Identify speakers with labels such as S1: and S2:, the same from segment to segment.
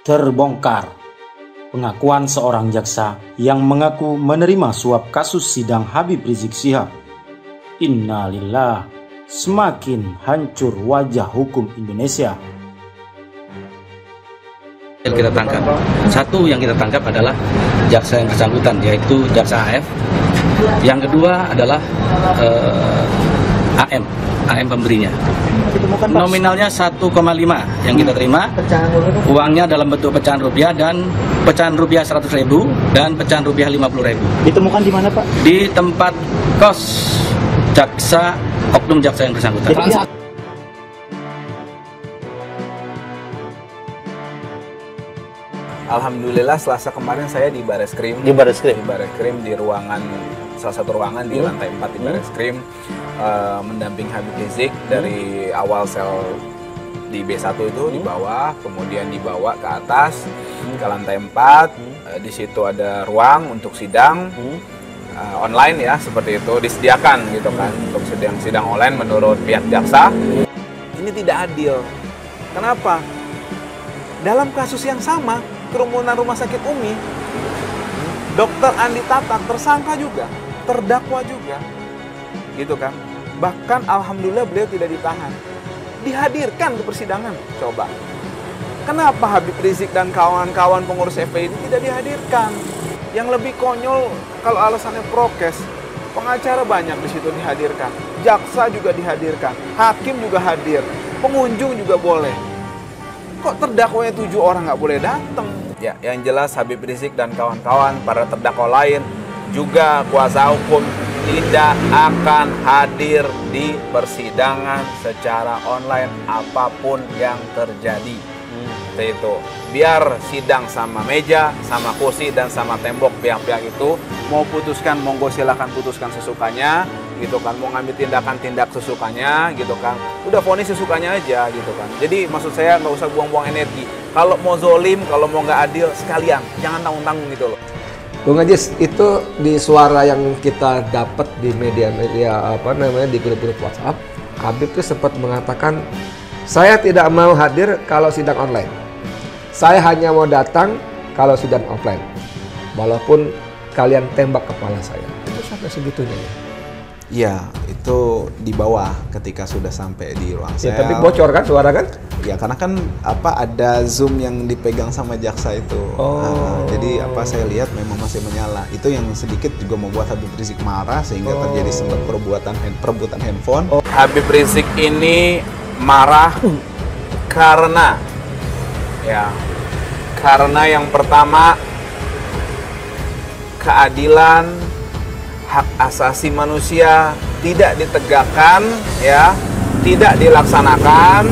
S1: Terbongkar pengakuan seorang jaksa yang mengaku menerima suap kasus sidang Habib Rizik Syihab. Innalillah, semakin hancur wajah hukum Indonesia.
S2: Yang kita tangkap, satu yang kita tangkap adalah jaksa yang bersangkutan, yaitu jaksa AF. Yang kedua adalah AM pemberinya. Nominalnya 1,5 yang kita terima. Uangnya dalam bentuk pecahan rupiah dan pecahan rupiah 100.000 dan pecahan rupiah 50.000.
S3: Ditemukan di mana, Pak?
S2: Di tempat kos jaksa, oknum jaksa yang bersangkutan.
S4: Alhamdulillah Selasa kemarin saya di Bareskrim.
S3: Di Bareskrim?
S4: Di Bareskrim, di ruangan, salah satu ruangan di lantai 4 di Bareskrim, mendamping Habib Rizik dari awal sel di B1 itu di bawah, kemudian dibawa ke atas ke lantai 4. Di situ ada ruang untuk sidang online ya, seperti itu disediakan gitu kan, untuk sidang online menurut pihak jaksa. Ini tidak adil. Kenapa? Dalam kasus yang sama, kerumunan Rumah Sakit Umi, Dr. Andi Tatak tersangka juga, terdakwa juga, gitu kan. Bahkan alhamdulillah beliau tidak ditahan, dihadirkan ke persidangan. Coba, kenapa Habib Rizik dan kawan-kawan pengurus FPI ini tidak dihadirkan? Yang lebih konyol kalau alasannya prokes, pengacara banyak di situ dihadirkan, jaksa juga dihadirkan, hakim juga hadir, pengunjung juga boleh. Kok terdakwanya 7 orang nggak boleh datang? Ya, yang jelas Habib Rizik dan kawan-kawan, para terdakwa lain, juga kuasa hukum tidak akan hadir di persidangan secara online apapun yang terjadi. Itu biar sidang sama meja, sama kursi, dan sama tembok. Pihak-pihak itu mau putuskan, monggo silakan putuskan sesukanya, gitu kan. Mau ngambil tindak sesukanya, gitu kan. Udah vonis sesukanya aja, gitu kan. Jadi maksud saya nggak usah buang-buang energi. Kalau mau zolim, kalau mau nggak adil, sekalian jangan tanggung-tanggung gitu loh.
S5: Bung Ajis, itu di suara yang kita dapat di media-media di grup-grup WhatsApp, Habib itu sempat mengatakan, saya tidak mau hadir kalau sidang online. Saya hanya mau datang kalau sidang offline. Walaupun kalian tembak kepala saya. Itu sampai segitunya ya?
S4: Iya, itu di bawah ketika sudah sampai di ruang sel.
S5: Ya, tapi bocor kan suara kan?
S4: Ya, karena kan ada Zoom yang dipegang sama jaksa itu. Jadi saya lihat memang masih menyala. Itu yang sedikit juga membuat Habib Rizik marah sehingga terjadi sempat perebutan handphone. Habib Rizik ini marah karena yang pertama, keadilan, hak asasi manusia tidak ditegakkan, ya, tidak dilaksanakan.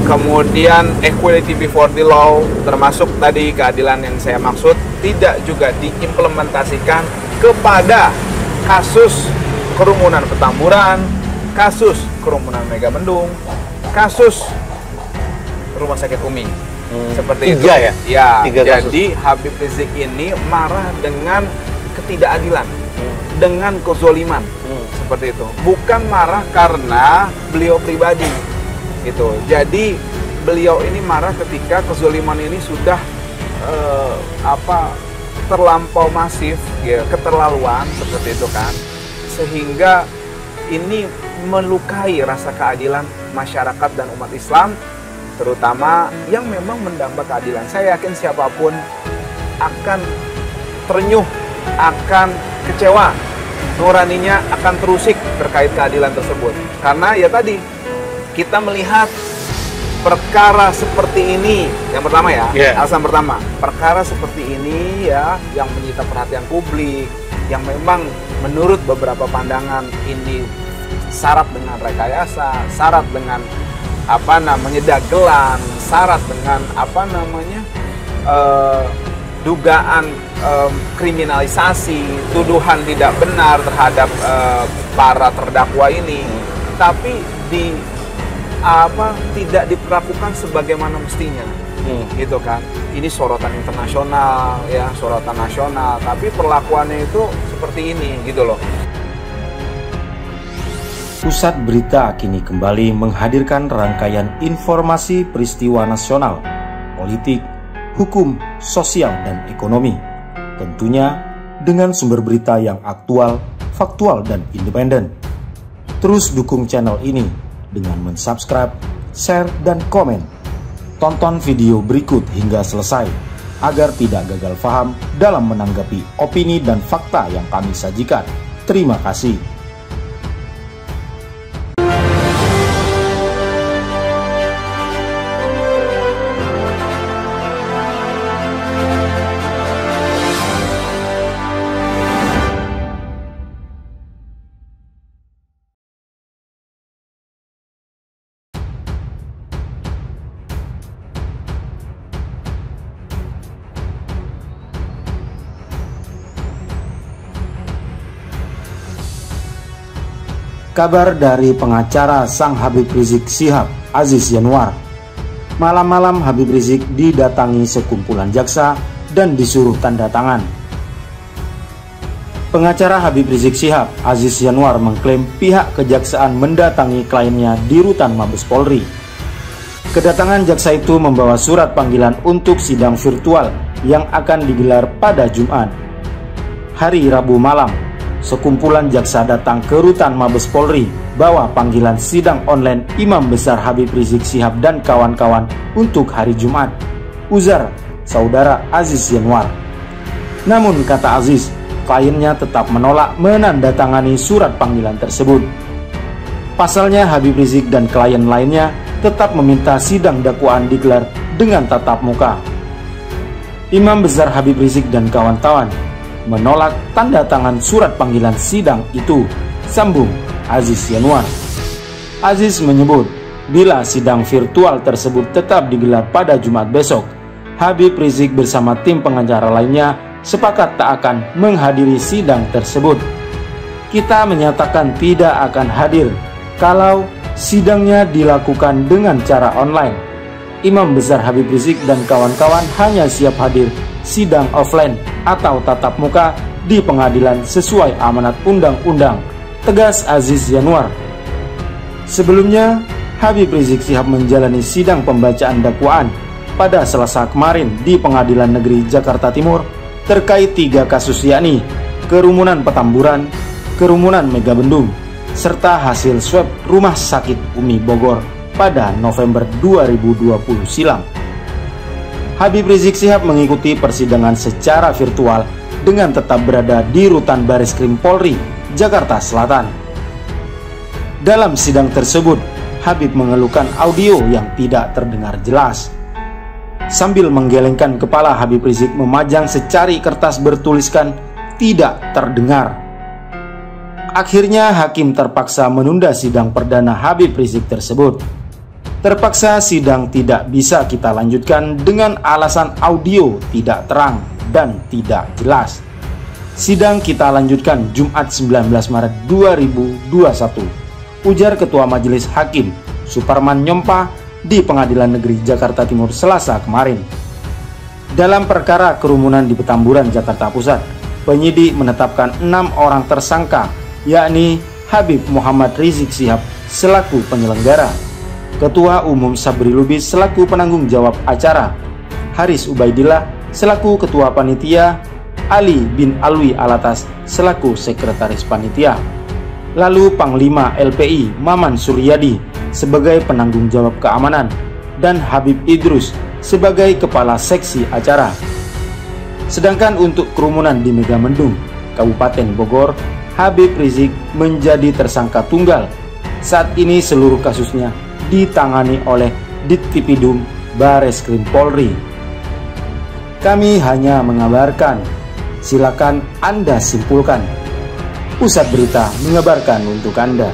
S4: Kemudian equality before the law, termasuk tadi keadilan yang saya maksud, tidak juga diimplementasikan kepada kasus kerumunan Petamburan, kasus kerumunan Megamendung, kasus Rumah Sakit Umi. Seperti itu. Ya, jadi Habib Rizik ini marah dengan ketidakadilan, dengan kezoliman, seperti itu. Bukan marah karena beliau pribadi, gitu. Jadi beliau ini marah ketika kezoliman ini sudah terlampau masif, ya, keterlaluan, seperti itu kan, sehingga ini melukai rasa keadilan masyarakat dan umat Islam, terutama yang memang mendamba keadilan. Saya yakin siapapun akan terenyuh, akan kecewa, nuraninya akan terusik terkait keadilan tersebut. Karena ya tadi, kita melihat perkara seperti ini, yang pertama ya, alasan pertama, perkara seperti ini ya, yang menyita perhatian publik, yang memang menurut beberapa pandangan ini syarat dengan rekayasa, syarat dengan dagelan, syarat dengan dugaan kriminalisasi, tuduhan tidak benar terhadap para terdakwa ini, tapi tidak diperlakukan sebagaimana mestinya, gitu kan. Ini sorotan internasional, ya, sorotan nasional, tapi perlakuannya itu seperti ini, gitu loh.
S1: Pusat Berita kini kembali menghadirkan rangkaian informasi peristiwa nasional, politik, hukum, sosial, dan ekonomi. Tentunya dengan sumber berita yang aktual, faktual, dan independen. Terus dukung channel ini dengan mensubscribe, share, dan komen. Tonton video berikut hingga selesai agar tidak gagal paham dalam menanggapi opini dan fakta yang kami sajikan. Terima kasih. Kabar dari pengacara sang Habib Rizik Syihab, Aziz Yanwar. Malam-malam Habib Rizik didatangi sekumpulan jaksa dan disuruh tanda tangan. Pengacara Habib Rizik Syihab, Aziz Yanwar, mengklaim pihak kejaksaan mendatangi kliennya di Rutan Mabes Polri. Kedatangan jaksa itu membawa surat panggilan untuk sidang virtual yang akan digelar pada Jumat. Hari Rabu malam, sekumpulan jaksa datang ke Rutan Mabes Polri bawa panggilan sidang online Imam Besar Habib Rizik Syihab dan kawan-kawan untuk hari Jumat, ujar saudara Aziz Yanwar. Namun kata Aziz, kliennya tetap menolak menandatangani surat panggilan tersebut. Pasalnya Habib Rizik dan klien lainnya tetap meminta sidang dakwaan digelar dengan tatap muka. Imam Besar Habib Rizik dan kawan-kawan menolak tanda tangan surat panggilan sidang itu, sambung Aziz Yanwar. Aziz menyebut, bila sidang virtual tersebut tetap digelar pada Jumat besok, Habib Rizik bersama tim pengacara lainnya sepakat tak akan menghadiri sidang tersebut. Kita menyatakan tidak akan hadir kalau sidangnya dilakukan dengan cara online. Imam Besar Habib Rizik dan kawan-kawan hanya siap hadir sidang offline atau tatap muka di pengadilan sesuai amanat undang-undang, tegas Aziz Yanwar. Sebelumnya, Habib Rizik Syihab menjalani sidang pembacaan dakwaan pada Selasa kemarin di Pengadilan Negeri Jakarta Timur terkait 3 kasus, yakni kerumunan Petamburan, kerumunan Megabendung, serta hasil swab Rumah Sakit Umi Bogor pada November 2020 silam. Habib Rizik Syihab mengikuti persidangan secara virtual dengan tetap berada di Rutan Bareskrim Polri, Jakarta Selatan. Dalam sidang tersebut, Habib mengeluhkan audio yang tidak terdengar jelas. Sambil menggelengkan kepala, Habib Rizik memajang secari kertas bertuliskan "tidak terdengar". Akhirnya hakim terpaksa menunda sidang perdana Habib Rizik tersebut. Terpaksa sidang tidak bisa kita lanjutkan dengan alasan audio tidak terang dan tidak jelas. Sidang kita lanjutkan Jumat 19 Maret 2021, ujar Ketua Majelis Hakim Suparman Nyompa di Pengadilan Negeri Jakarta Timur Selasa kemarin. Dalam perkara kerumunan di Petamburan, Jakarta Pusat, penyidik menetapkan 6 orang tersangka, yakni Habib Muhammad Rizik Syihab selaku penyelenggara, Ketua Umum Sabri Lubis selaku penanggung jawab acara, Haris Ubaidillah selaku Ketua Panitia, Ali bin Alwi Alatas selaku Sekretaris Panitia. Lalu Panglima LPI Maman Suryadi sebagai penanggung jawab keamanan dan Habib Idrus sebagai Kepala Seksi Acara. Sedangkan untuk kerumunan di Megamendung, Kabupaten Bogor, Habib Rizik menjadi tersangka tunggal. Saat ini seluruh kasusnya ditangani oleh Ditkipidum Bareskrim Polri. Kami hanya mengabarkan, silakan Anda simpulkan. Pusat Berita mengabarkan untuk Anda.